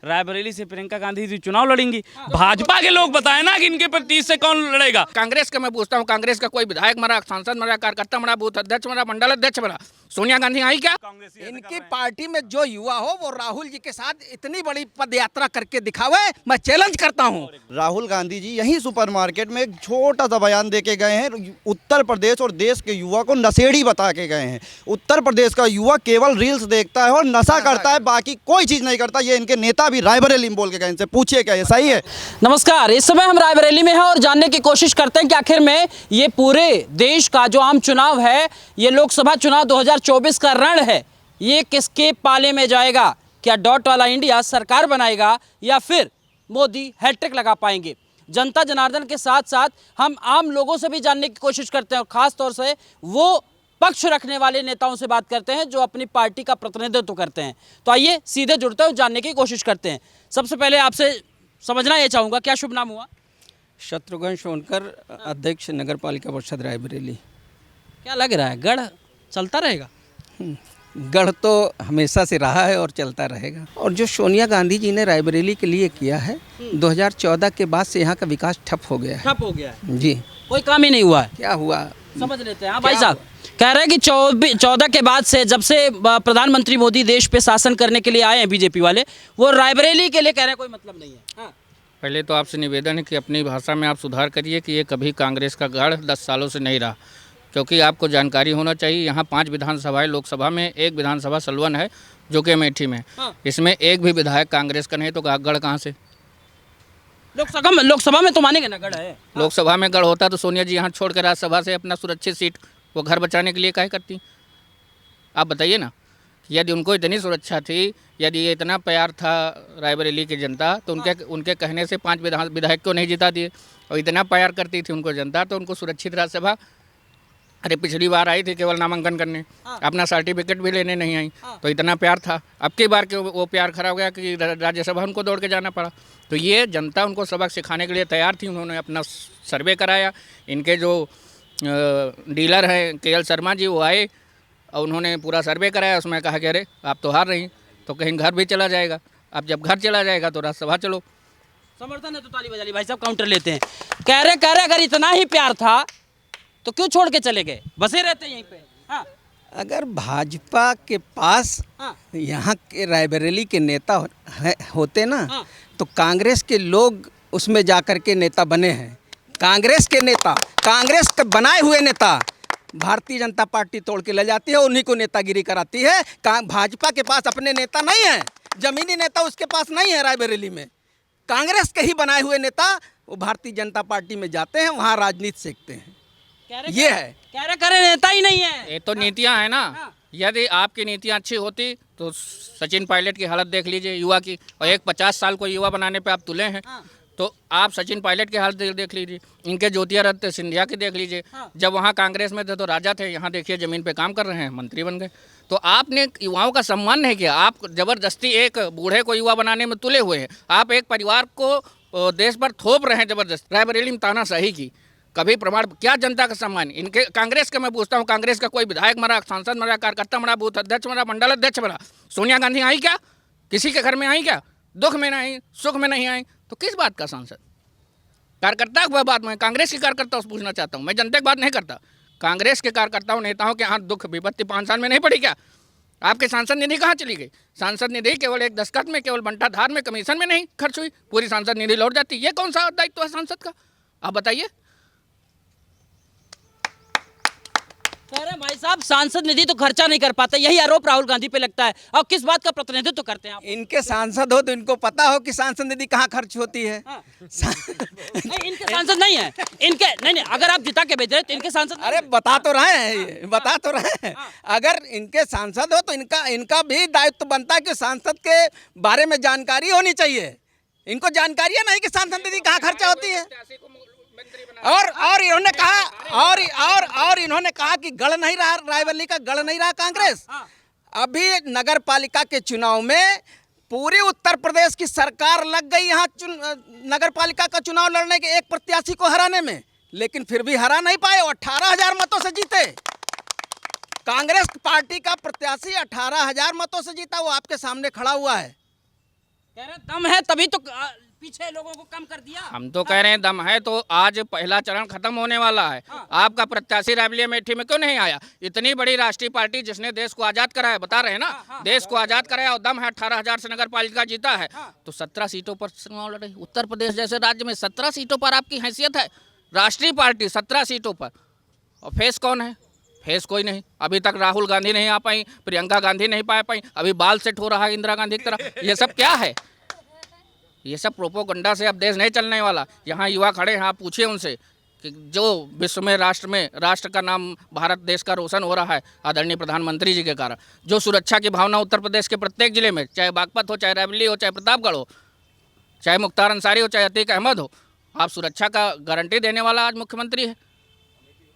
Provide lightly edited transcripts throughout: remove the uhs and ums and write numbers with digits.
रायबरेली से प्रियंका गांधी जी चुनाव लड़ेंगी। भाजपा के लोग बताए ना कि इनके प्रति से कौन लड़ेगा। कांग्रेस का मैं पूछता हूँ, कांग्रेस का कोई विधायक मरा, सांसद मरा, कार्यकर्ता मरा, बूथ अध्यक्ष मरा, मंडल अध्यक्ष मरा, सोनिया गांधी आई क्या? इनकी पार्टी में जो युवा हो वो राहुल जी के साथ इतनी बड़ी पद यात्रा करके दिखावे, मैं चैलेंज करता हूँ। राहुल गांधी जी यही सुपरमार्केट में एक छोटा सा बयान दे के गए हैं, उत्तर प्रदेश और देश के युवा को नशेड़ी बता के गए हैं। उत्तर प्रदेश का युवा केवल रील्स देखता है और नशा करता है, बाकी कोई चीज नहीं करता। ये इनके नेता भी रायबरेली में बोल के गए, इनसे पूछिए क्या ये सही है? नमस्कार, इस समय हम रायबरेली में हैं और जानने की कोशिश करते हैं कि आखिर में ये पूरे देश का जो आम चुनाव है, ये लोकसभा चुनाव 2024 का रण है, ये किसके पाले में जाएगा? क्या डॉट वाला इंडिया सरकार बनाएगा या फिर मोदी हैट्रिक लगा पाएंगे? जनता जनार्दन के साथ साथ हम आम लोगों से भी जानने की कोशिश करते हैं और ख़ास तौर से वो पक्ष रखने वाले नेताओं से बात करते हैं जो अपनी पार्टी का प्रतिनिधित्व करते हैं। तो आइए सीधे जुड़ते हुए जानने की कोशिश करते हैं। सबसे पहले आपसे समझना ये चाहूँगा, क्या शुभ नाम हुआ? शत्रुघ्न सोनकर, अध्यक्ष नगर पालिका परिषद रायबरेली। क्या लग रहा है, गढ़ चलता रहेगा? गढ़ तो हमेशा से रहा है और चलता रहेगा। और जो सोनिया गांधी जी ने रायबरेली के लिए किया है, 2014 के बाद से यहाँ का विकास ठप हो गया है। ठप हो गया है जी, कोई काम ही नहीं हुआ है। क्या हुआ समझ लेते हैं। हाँ भाई साहब कह रहे हैं कि 14 के बाद से, जब से प्रधानमंत्री मोदी देश पे शासन करने के लिए आए हैं बीजेपी वाले, वो रायबरेली के लिए कह रहे हैं कोई मतलब नहीं है। हाँ। पहले तो आपसे निवेदन है कि अपनी भाषा में आप सुधार करिए कि ये कभी कांग्रेस का गढ़ 10 सालों से नहीं रहा, क्योंकि आपको जानकारी होना चाहिए। यहाँ 5 विधानसभाएं लोकसभा में, एक विधानसभा सलवन है जो कि अमेठी में। हाँ। इसमें एक भी विधायक कांग्रेस का नहीं, तो गढ़ कहाँ से? लोकसभा में तो मानेंगे ना गढ़ है। लोकसभा में गढ़ होता तो सोनिया जी यहाँ छोड़ कर राज्यसभा से अपना सुरक्षित सीट वो घर बचाने के लिए काहे करती? आप बताइए ना। यदि उनको इतनी सुरक्षा थी, यदि ये इतना प्यार था रायबरेली की जनता, तो उनके कहने से 5 विधायक को नहीं जिता दिए। और इतना प्यार करती थी उनको जनता, तो उनको सुरक्षित राज्यसभा, अरे पिछली बार आई थी केवल नामांकन करने, अपना सर्टिफिकेट भी लेने नहीं आई, तो इतना प्यार था। अब की बार के वो प्यार खरा हो गया कि राज्यसभा उनको दौड़ के जाना पड़ा। तो ये जनता उनको सबक सिखाने के लिए तैयार थी। उन्होंने अपना सर्वे कराया। इनके जो डीलर हैं केएल शर्मा जी, वो आए और उन्होंने पूरा सर्वे कराया। उसमें कहा कि अरे आप तो हार रही, तो कहीं घर भी चला जाएगा। अब जब घर चला जाएगा तो राज्यसभा चलो। समर्थन है तो ताली बजा ली। भाई साहब काउंटर लेते हैं। कह रहे अगर इतना ही प्यार था तो क्यों छोड़ के चले गए? बसे रहते यहीं पे। हाँ। अगर भाजपा के पास हाँ। यहाँ के रायबरेली के नेता होते ना, हाँ। तो कांग्रेस के लोग उसमें जाकर के नेता बने हैं। कांग्रेस के नेता, कांग्रेस के बनाए हुए नेता भारतीय जनता पार्टी तोड़ के ले जाती है, उन्हीं को नेतागिरी कराती है। भाजपा के पास अपने नेता नहीं है, जमीनी नेता उसके पास नहीं है। रायबरेली में कांग्रेस के ही बनाए हुए नेता वो भारतीय जनता पार्टी में जाते हैं, वहाँ राजनीति सीखते हैं। ये है। कह रहे नेता ही नहीं है। ये तो नीतियाँ हैं ना। हाँ। यदि आपकी नीतियाँ अच्छी होती तो सचिन पायलट की हालत देख लीजिए, युवा की। और एक 50 साल को युवा बनाने पे आप तुले हैं। हाँ। तो आप सचिन पायलट की हालत देख लीजिए, इनके ज्योतिरादित्य सिंधिया की देख लीजिए। हाँ। जब वहाँ कांग्रेस में थे तो राजा थे, यहाँ देखिए ज़मीन पे काम कर रहे हैं, मंत्री बन गए। तो आपने युवाओं का सम्मान नहीं किया। आप ज़बरदस्ती एक बूढ़े को युवा बनाने में तुले हुए हैं। आप एक परिवार को देश पर थोप रहे हैं ज़बरदस्त। रायबरेली में तानाशाही की कभी प्रमाण, क्या जनता का सम्मान? इनके कांग्रेस का मैं पूछता हूँ, कांग्रेस का कोई विधायक मरा, सांसद मरा, कार्यकर्ता मरा, बूथ अध्यक्ष मरा, मंडल अध्यक्ष मरा, सोनिया गांधी आई क्या? किसी के घर में आई क्या? दुख में नहीं, सुख में नहीं आई, तो किस बात का सांसद? कार्यकर्ता की बात मैं कांग्रेस के कार्यकर्ताओं से पूछना चाहता हूँ। मैं जनता की बात नहीं करता। कांग्रेस के कार्यकर्ताओं नेताओं के यहाँ दुख विपत्ति 5 साल में नहीं पड़ी क्या? आपके सांसद निधि कहाँ चली गई? सांसद निधि केवल एक दस्तखत में, केवल बंटा धार में, कमीशन में नहीं खर्च हुई, पूरी सांसद निधि लौट जाती। ये कौन सा दायित्व है सांसद का? आप बताइए। कह रहे भाई साहब सांसद निधि तो खर्चा नहीं कर पाते, यही आरोप राहुल गांधी पे लगता है। और किस बात का प्रतिनिधित्व करते हैं आप? इनके सांसद हो तो इनको पता हो कि सांसद निधि कहाँ खर्च होती है। हाँ। नहीं, इनके सांसद नहीं है। इनके नहीं, अगर आप जिता के भेज रहे तो इनके सांसद अरे बता तो रहे हैं, बता तो रहे हैं। अगर इनके सांसद हो तो इनका भी दायित्व बनता है कि सांसद के बारे में जानकारी होनी चाहिए। इनको जानकारी है नहीं कि सांसद निधि कहाँ खर्चा होती है। और इन्होंने कहा और इन्होंने कहा कि गढ़ नहीं रहा, रायबरेली का गढ़ नहीं रहा कांग्रेस। अभी नगर पालिका के चुनाव में पूरे उत्तर प्रदेश की सरकार लग गई यहाँ नगर पालिका का चुनाव लड़ने के एक प्रत्याशी को हराने में, लेकिन फिर भी हरा नहीं पाए। 18,000 मतों से जीते। कांग्रेस पार्टी का प्रत्याशी 18,000 मतों से जीता, वो आपके सामने खड़ा हुआ है। कह रहे दम है तभी तो पीछे लोगों को कम कर दिया। हम तो कह रहे हैं दम है तो आज पहला चरण खत्म होने वाला है। आपका प्रत्याशी रायबरेली अमेठी में क्यों नहीं आया? इतनी बड़ी राष्ट्रीय पार्टी जिसने देश को आजाद कराया, बता रहे हैं ना, देश को आजाद कराया और दम है, 18,000 से नगर पालिका जीता है तो 17 सीटों पर चुनाव लड़े। उत्तर प्रदेश जैसे राज्य में 17 सीटों पर आपकी हैसियत है, राष्ट्रीय पार्टी 17 सीटों पर, और फेस कौन है? फेस कोई नहीं। अभी तक राहुल गांधी नहीं आ पाई, प्रियंका गांधी नहीं पा पाई, अभी बाल सेट हो रहा है इंदिरा गांधी की तरह। ये सब क्या है? ये सब प्रोपोगंडा से अब देश नहीं चलने वाला। यहाँ युवा खड़े हैं, आप पूछिए उनसे कि जो विश्व में राष्ट्र का नाम भारत देश का रोशन हो रहा है आदरणीय प्रधानमंत्री जी के कारण, जो सुरक्षा की भावना उत्तर प्रदेश के प्रत्येक जिले में, चाहे बागपत हो, चाहे रायबरेली हो, चाहे प्रतापगढ़ हो, चाहे मुख्तार अंसारी हो, चाहे अतीक अहमद हो, आप सुरक्षा का गारंटी देने वाला आज मुख्यमंत्री है।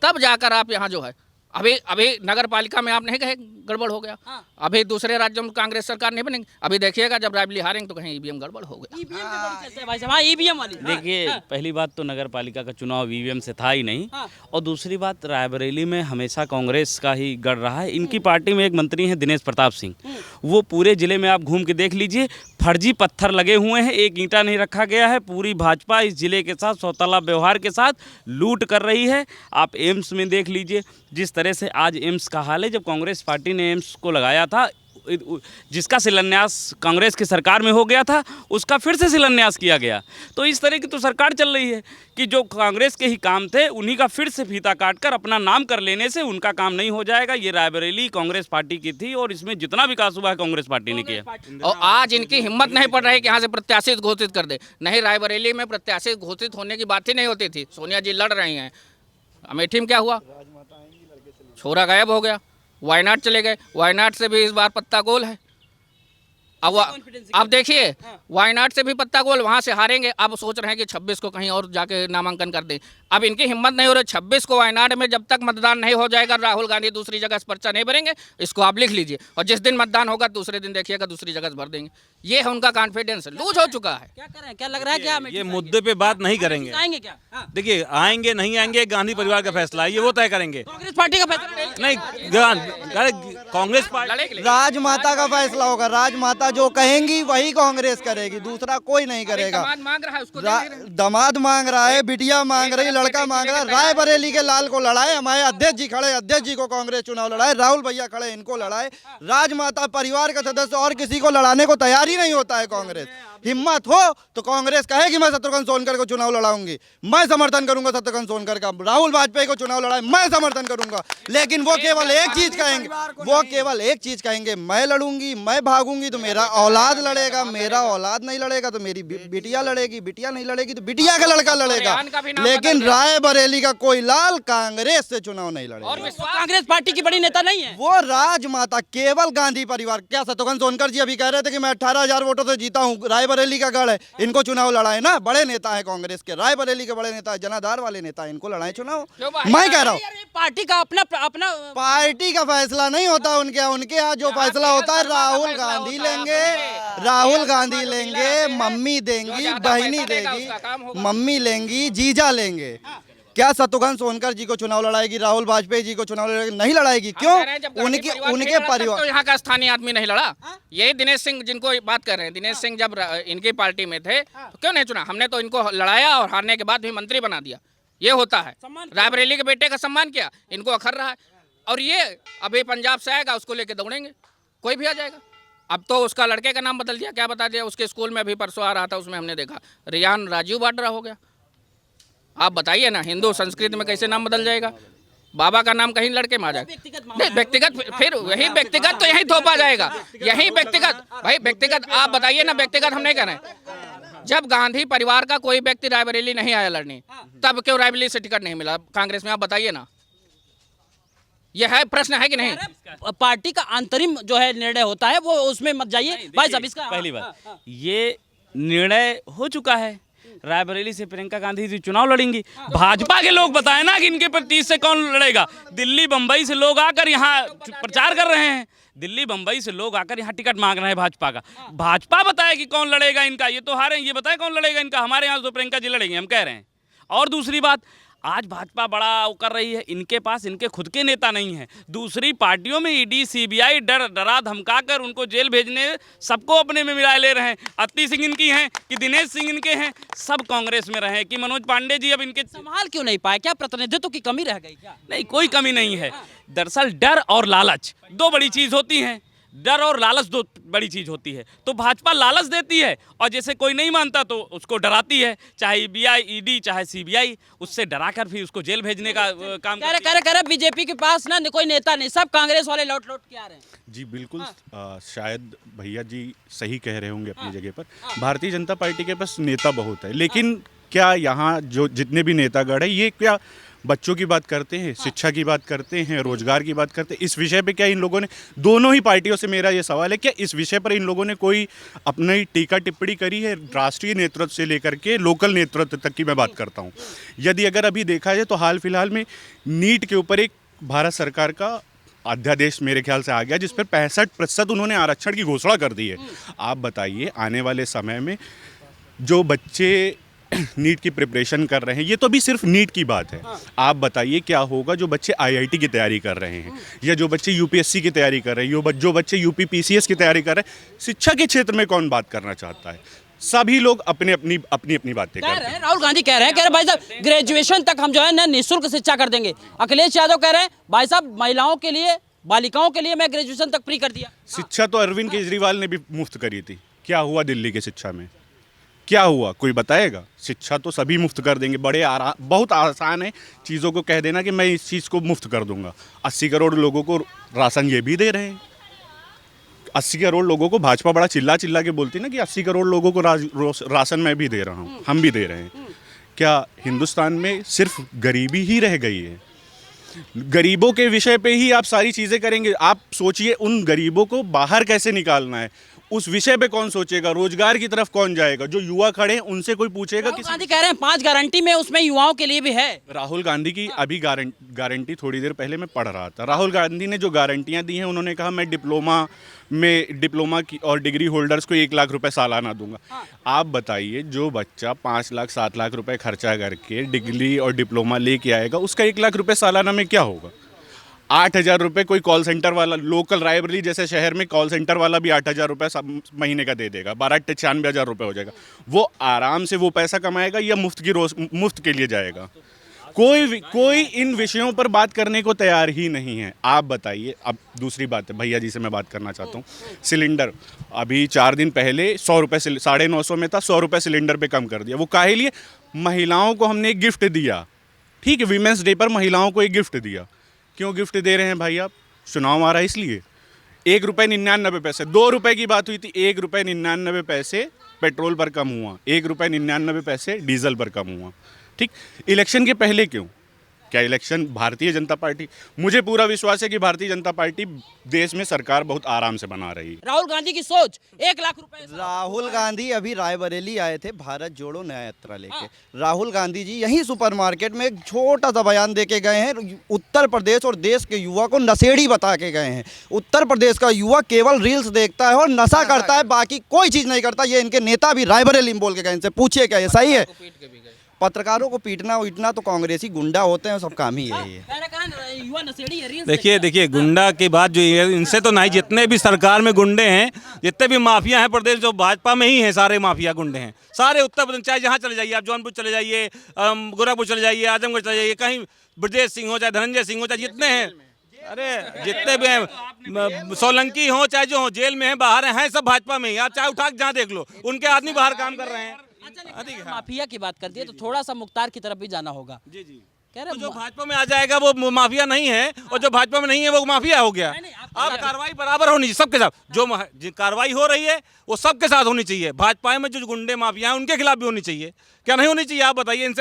तब जाकर आप यहाँ जो है अभी नगर पालिका में आप नहीं कहे गड़बड़ हो गया। अभी दूसरे राज्यों में कांग्रेस सरकार नहीं बनेगी, अभी देखिएगा जब रायबरेली हारेंगे तो कहीं ईवीएम गड़बड़ हो गया। ईवीएम से बड़ी कैसे है भाई साहब? हाँ, ईवीएम वाली। देखिए, पहली बात तो नगर पालिका का चुनाव ईवीएम से था ही नहीं, और दूसरी बात रायबरेली में हमेशा कांग्रेस का ही गढ़ रहा है। इनकी पार्टी में एक मंत्री हैं दिनेश प्रताप सिंह, वो पूरे जिले में आप घूम के देख लीजिए, फर्जी पत्थर लगे हुए हैं, एक ईंटा नहीं रखा गया है। पूरी भाजपा इस जिले के साथ सौतला व्यवहार के साथ लूट कर रही है। आप एम्स में देख लीजिए जिस तरह से आज एम्स का हाल है। जब कांग्रेस पार्टी ने एम्स को लगाया था, जिसका शिलान्यास कांग्रेस की सरकार में हो गया था, उसका फिर से शिलान्यास किया गया। तो इस तरह की तो सरकार चल रही है कि जो कांग्रेस के ही काम थे उन्हीं का फिर से फीता काटकर अपना नाम कर लेने से उनका काम नहीं हो जाएगा। ये रायबरेली कांग्रेस पार्टी की थी और इसमें जितना विकास हुआ है कांग्रेस पार्टी ने किया। और आज इनकी हिम्मत नहीं पड़ रही कि यहाँ से प्रत्याशी घोषित कर दे। नहीं, रायबरेली में प्रत्याशी घोषित होने की बात ही नहीं होती थी। सोनिया जी लड़ रही हैं। अमेठी में क्या हुआ? छोरा गायब हो गया, वायनाड चले गए, वायनाड से भी इस बार पत्ता गोल है। अब देखिए, वायनाड से भी पत्ता गोल, वहाँ से हारेंगे। अब सोच रहे हैं कि 26 को कहीं और जाके नामांकन कर दें। अब इनकी हिम्मत नहीं हो रही। 26 को वायनाड में जब तक मतदान नहीं हो जाएगा, राहुल गांधी दूसरी जगह पर्चा नहीं भरेंगे। इसको आप लिख लीजिए, और जिस दिन मतदान होगा दूसरे दिन देखिएगा दूसरी जगह भर देंगे। ये है उनका कॉन्फिडेंस, लूज हो चुका है। क्या करें? क्या लग रहा है? क्या ये मुद्दे पे बात नहीं करेंगे। आएंगे क्या? हाँ। देखिए, आएंगे नहीं आएंगे गांधी परिवार का फैसला है, ये वो तय करेंगे। कांग्रेस पार्टी का फैसला नहीं, कांग्रेस पार्टी लड़ेगी। राजमाता का फैसला होगा। राजमाता जो कहेंगी वही कांग्रेस करेगी, दूसरा कोई नहीं करेगा। दामाद मांग रहा है, उसको दे दे रहे हैं। दामाद मांग रहा है, बिटिया मांग रही, लड़का मांग रहा है। रायबरेली के लाल को लड़ाए, हमारे अध्यक्ष जी खड़े, अध्यक्ष जी को कांग्रेस चुनाव लड़ाए, राहुल भैया खड़े, इनको लड़ाए। राजमाता परिवार का सदस्य और किसी को लड़ाने को तैयार ही नहीं होता है कांग्रेस। हिम्मत हो तो कांग्रेस कहेगी मैं शत्रुघ्न सोनकर को चुनाव लड़ाऊंगी, मैं समर्थन करूंगा शत्रुघ्न सोनकर का। राहुल वाजपेयी को चुनाव लड़ाए, मैं समर्थन करूंगा। लेकिन वो केवल एक चीज कहेंगे, वो केवल एक चीज कहेंगे, मैं लड़ूंगी, मैं भागूंगी तो मेरा औलाद लड़ेगा, मेरा औलाद नहीं लड़ेगा तो मेरी बिटिया लड़ेगी, बिटिया नहीं लड़ेगी तो बिटिया का लड़का लड़ेगा। लेकिन रायबरेली का कोई लाल कांग्रेस से चुनाव नहीं लड़ेगा। कांग्रेस पार्टी की बड़ी नेता नहीं है वो राजमाता केवल गांधी परिवार। क्या शत्रुघ्न सोनकर जी अभी कह रहे थे कि मैं 18,000 वोटों से जीता हूँ, रायबरेली का गढ़ है, इनको चुनाव लड़ाए ना। बड़े नेता है कांग्रेस के, रायबरेली के बड़े नेता है, जनाधार वाले नेता है, इनको लड़ाए चुनाव। मैं कह रहा हूँ पार्टी का अपना अपना पार्टी का फैसला नहीं होता उनके यहाँ जो फैसला होता है राहुल गांधी लेंगे, राहुल गांधी लेंगे, मम्मी देंगी, बहनी देगी, मम्मी लेंगी, जीजा लेंगे। क्या शत्रुघ्न सोनकर जी को चुनाव लड़ाएगी, राहुल वाजपेयी जी को चुनाव लड़ाएगी? नहीं लड़ाएगी। क्यों? उनके परिवार, तो यहाँ का स्थानीय आदमी नहीं लड़ा। यही दिनेश सिंह जिनको बात कर रहे हैं, दिनेश सिंह जब इनकी पार्टी में थे तो क्यों नहीं चुना? हमने तो इनको लड़ाया और हारने के बाद भी मंत्री बना दिया। ये होता है, रायबरेली के बेटे का सम्मान किया, इनको अखर रहा है। और ये अभी पंजाब से आएगा, उसको लेके दौड़ेंगे, कोई भी आ जाएगा। अब तो उसका लड़के का नाम बदल दिया, क्या बता दिया? उसके स्कूल में अभी परसों आ रहा था, उसमें हमने देखा रियान राजीव बाड्रा हो गया। आप बताइए ना, हिंदू संस्कृति में कैसे नाम बदल जाएगा? बाबा का नाम कहीं लड़के में आ जाएगा। नहीं, व्यक्तिगत, फिर वही व्यक्तिगत तो यही थोपा जाएगा, यही व्यक्तिगत। भाई व्यक्तिगत आप बताइए ना, व्यक्तिगत हम नहीं कर रहे हैं। जब गांधी परिवार का कोई व्यक्ति रायबरेली नहीं आया लड़ने, तब क्यों रायबरेली से टिकट नहीं मिला कांग्रेस में? आप बताइए ना, यह है प्रश्न, है कि नहीं? पार्टी का अंतरिम जो है निर्णय होता है, वो उसमें मत जाइए भाई साहब। इसका पहली बात, ये निर्णय हो चुका है, रायबरेली से प्रियंका गांधी जी चुनाव लड़ेंगी। भाजपा के लोग बताए ना कि इनके प्रति से कौन लड़ेगा। दिल्ली बम्बई से लोग आकर यहाँ प्रचार कर रहे हैं, दिल्ली बम्बई से लोग आकर यहाँ टिकट मांग रहे हैं भाजपा का। भाजपा बताए कि कौन लड़ेगा इनका, ये तो हारे, ये बताए कौन लड़ेगा इनका। हमारे यहाँ तो प्रियंका जी लड़ेंगे, हम कह रहे हैं। और दूसरी बात, आज भाजपा बड़ा वो कर रही है, इनके पास इनके खुद के नेता नहीं है। दूसरी पार्टियों में ईडी सीबीआई डरा धमका कर उनको जेल भेजने, सबको अपने में मिला ले रहे हैं। अत्ती सिंह इनकी हैं कि दिनेश सिंह इनके हैं, सब कांग्रेस में रहे कि मनोज पांडे जी अब इनके संभाल क्यों नहीं पाए? क्या प्रतिनिधित्व की कमी रह गई क्या? नहीं, कोई कमी नहीं है। दरअसल डर और लालच दो बड़ी चीज होती हैं। डर और लालच दो बड़ी चीज होती है। तो भाजपा लालच देती है और जैसे कोई नहीं मानता तो उसको डराती है, चाहे ईबीआई ईडी चाहे सीबीआई, उससे डरा कर फिर उसको जेल भेजने का काम कह रहे बीजेपी के पास ना कोई नेता नहीं, सब कांग्रेस वाले लौट के आ रहे हैं। जी बिल्कुल। शायद भैया जी सही कह रहे होंगे अपनी जगह पर। भारतीय जनता पार्टी के पास नेता बहुत है, लेकिन क्या यहाँ जो जितने भी नेतागण है ये क्या बच्चों की बात करते हैं, शिक्षा की बात करते हैं, रोजगार की बात करते हैं? इस विषय पे क्या इन लोगों ने, दोनों ही पार्टियों से मेरा ये सवाल है, क्या इस विषय पर इन लोगों ने कोई अपनी टीका टिप्पणी करी है? राष्ट्रीय नेतृत्व से लेकर के लोकल नेतृत्व तक की मैं बात करता हूँ। यदि अगर अभी देखा जाए तो हाल फिलहाल में नीट के ऊपर एक भारत सरकार का अध्यादेश मेरे ख्याल से आ गया जिस पर 65% उन्होंने आरक्षण की घोषणा कर दी है। आप बताइए आने वाले समय में जो बच्चे नीट की प्रिपरेशन कर रहे हैं, ये तो अभी सिर्फ नीट की बात है, आप बताइए क्या होगा जो बच्चे आईआईटी की तैयारी कर रहे हैं या जो बच्चे यूपीएससी की तैयारी कर रहे हैं, जो बच्चे यूपी पीसीएस की तैयारी कर रहे हैं। शिक्षा के क्षेत्र में कौन बात करना चाहता है? सभी लोग अपनी अपनी बातें कर रहे हैं। राहुल गांधी कह रहे हैं भाई साहब ग्रेजुएशन तक हम जो है ना निःशुल्क शिक्षा कर देंगे। अखिलेश यादव कह रहे हैं भाई साहब महिलाओं के लिए, बालिकाओं के लिए मैं ग्रेजुएशन तक फ्री कर दिया। शिक्षा तो अरविंद केजरीवाल ने भी मुफ्त करी थी, क्या हुआ दिल्ली की शिक्षा में? क्या हुआ कोई बताएगा? शिक्षा तो सभी मुफ्त कर देंगे, बहुत आसान है चीज़ों को कह देना कि मैं इस चीज़ को मुफ्त कर दूंगा। 80 करोड़ लोगों को राशन ये भी दे रहे हैं। 80 करोड़ लोगों को भाजपा बड़ा चिल्ला के बोलती ना कि 80 करोड़ लोगों को राशन मैं भी दे रहा हूँ, हम भी दे रहे हैं। क्या हिंदुस्तान में सिर्फ गरीबी ही रह गई है? गरीबों के विषय पे ही आप सारी चीज़ें करेंगे? आप सोचिए उन गरीबों को बाहर कैसे निकालना है, उस विषय पे कौन सोचेगा? रोजगार की तरफ कौन जाएगा? जो युवा खड़े हैं उनसे कोई पूछेगा? राहुल गांधी कह रहे हैं 5 गारंटी में उसमें युवाओं के लिए भी है। राहुल गांधी की अभी गारंटी थोड़ी देर पहले मैं पढ़ रहा था। राहुल गांधी ने जो गारंटियां दी हैं, उन्होंने कहा मैं डिप्लोमा की और डिग्री होल्डर्स को 1 लाख रुपए सालाना दूंगा। आप बताइए जो बच्चा 5 लाख 7 लाख रुपए खर्चा करके डिग्री और डिप्लोमा लेके आएगा, उसका 1 लाख रुपए सालाना में क्या होगा? 8,000 रुपये कोई कॉल सेंटर वाला, लोकल रायबरेली जैसे शहर में कॉल सेंटर वाला भी 8,000 रुपये महीने का दे देगा, 12,96,000 रुपये हो जाएगा। वो आराम से वो पैसा कमाएगा या मुफ्त के लिए जाएगा? कोई इन विषयों पर बात करने को तैयार ही नहीं है। आप बताइए। अब दूसरी बात है, भैया जी से मैं बात करना चाहता हूँ। सिलेंडर अभी 4 दिन पहले 100 रुपये 950 में था, 100 रुपये सिलेंडर पे कम कर दिया। वो काहे लिए? महिलाओं को हमने एक गिफ्ट दिया, ठीक है, वीमेंस डे पर महिलाओं को एक गिफ्ट दिया। क्यों गिफ्ट दे रहे हैं भाई? आप चुनाव आ रहा है इसलिए। 1 रुपये 99 पैसे, 2 रुपये की बात हुई थी, 1 रुपये 99 पैसे पेट्रोल पर कम हुआ, 1 रुपये 99 पैसे डीजल पर कम हुआ। ठीक, इलेक्शन के पहले क्यों? क्या इलेक्शन भारतीय जनता पार्टी, मुझे पूरा विश्वास है कि भारतीय जनता पार्टी देश में सरकार बहुत आराम से बना रही है। राहुल गांधी की सोच 1 लाख रुपए। राहुल गांधी अभी रायबरेली आए थे भारत जोड़ो न्याय यात्रा लेके। राहुल गांधी जी यही सुपरमार्केट में एक छोटा सा बयान देके गए हैं। उत्तर प्रदेश और देश के युवा को नशेड़ी बता के गए हैं। उत्तर प्रदेश का युवा केवल रील्स देखता है और नशा करता है, बाकी कोई चीज़ नहीं करता। ये इनके नेता भी रायबरेली में बोल के गए। इनसे पूछिए क्या ये सही है? पत्रकारों को पीटना उठना तो कांग्रेसी गुंडा होते हैं, सब काम ही यही है। युवा नशेड़ी है। देखिए गुंडा की बात जो है, इनसे तो नहीं, जितने भी सरकार में गुंडे हैं, जितने भी माफिया हैं प्रदेश, जो भाजपा में ही हैं, सारे माफिया गुंडे हैं, सारे उत्तर प्रदेश। चाहे जहाँ चले जाइए आप, जौनपुर चले जाइए, गोरखपुर चले जाइए, आजमगढ़ चले जाइए, कहीं ब्रजेश सिंह हो चाहे धनंजय सिंह हो चाहे जितने हैं, अरे जितने भी हैं, सोलंकी हो चाहे जो हो, जेल में हैं, बाहर हैं, सब भाजपा में ही। आप चाहे उठा के जहाँ देख लो, उनके आदमी बाहर काम कर रहे हैं। माफिया की बात करती है तो थोड़ा सा मुख्तार की तरफ भी जाना होगा। जी कह रहे तो जो भाजपा में आ जाएगा वो माफिया नहीं है, और जो भाजपा में नहीं है वो माफिया हो गया। आप कार्रवाई बराबर होनी चाहिए सबके साथ। जो कार्रवाई हो रही है वो सबके साथ होनी चाहिए। भाजपा में जो गुंडे माफिया हैं उनके खिलाफ भी होनी चाहिए। क्या नहीं होनी चाहिए? आप बताइए। इनसे